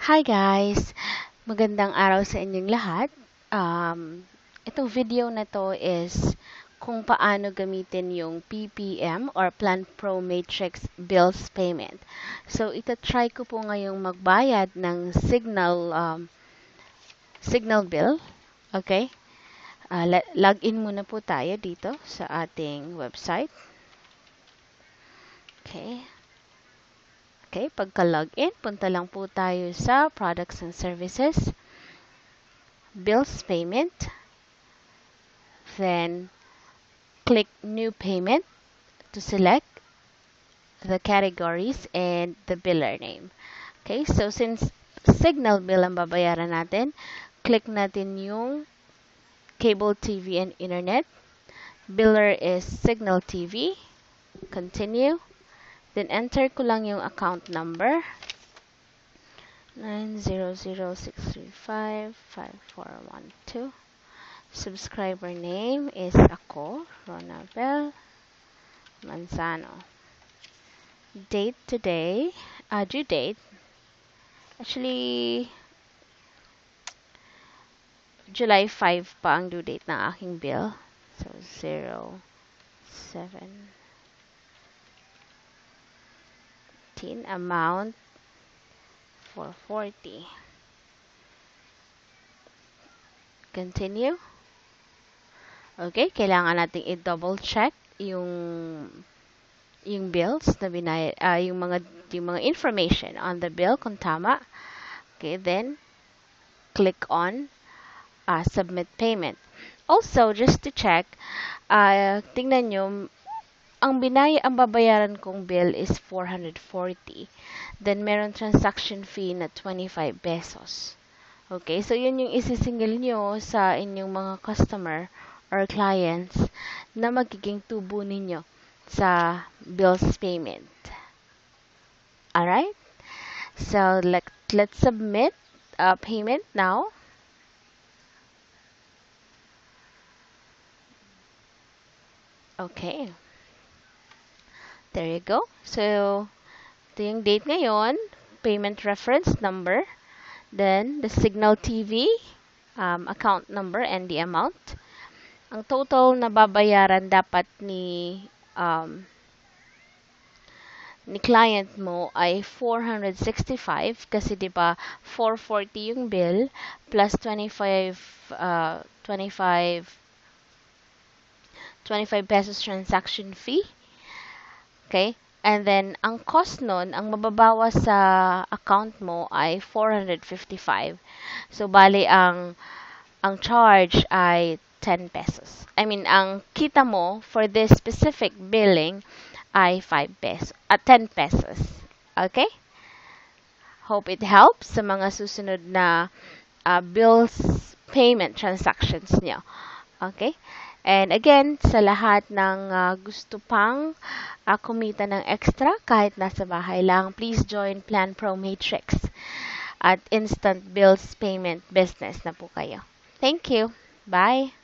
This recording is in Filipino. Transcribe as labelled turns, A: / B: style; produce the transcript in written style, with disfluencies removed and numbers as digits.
A: Hi guys! Magandang araw sa inyong lahat. Itong video na to is kung paano gamitin yung PPM or Plan Pro Matrix Bills Payment. So, itatry ko po ngayong magbayad ng signal bill. Okay? Login muna po tayo dito sa ating website. Okay. Okay, pagka-login, punta lang po tayo sa Products and Services, Bills Payment, then click New Payment to select the categories and the biller name. Okay, so since signal bill ang babayaran natin, click natin yung Cable TV and Internet. Biller is Signal TV. Continue. Then enter ko lang yung account number. 900-635-5412. Subscriber name is ako, Ronabel Manzano. Date today, due date, actually, July 5 pa ang due date ng aking bill. So, 07 amount 440. Continue. Okay, kailangan nating i-double check yung bills na binayad, yung mga information on the bill kung tama. Okay, then click on submit payment. Also, just to check, tingnan nyo, ang babayaran kong bill is 440. Then, meron transaction fee na 25 pesos. Okay, so yun yung isisingil nyo sa inyong mga customer or clients na magiging tubo ninyo sa bills payment. Alright? So, let's submit payment now. Okay. There you go. So, ito yung date ngayon, payment reference number, then the Signal TV account number and the amount. Ang total na babayaran dapat ni client mo ay 465 kasi 'di ba 440 yung bill plus 25 pesos transaction fee. Okay? And then, ang cost nun, ang mababawas sa account mo ay 455. So, bali, ang charge ay 10 pesos. I mean, ang kita mo for this specific billing ay 5 pesos, 10 pesos. Okay? Hope it helps sa mga susunod na bills payment transactions nyo. Okay? And again, sa lahat ng gusto pang kumita ng extra kahit nasa bahay lang, please join Plan Pro Matrix at instant bills payment business na po kayo. Thank you. Bye!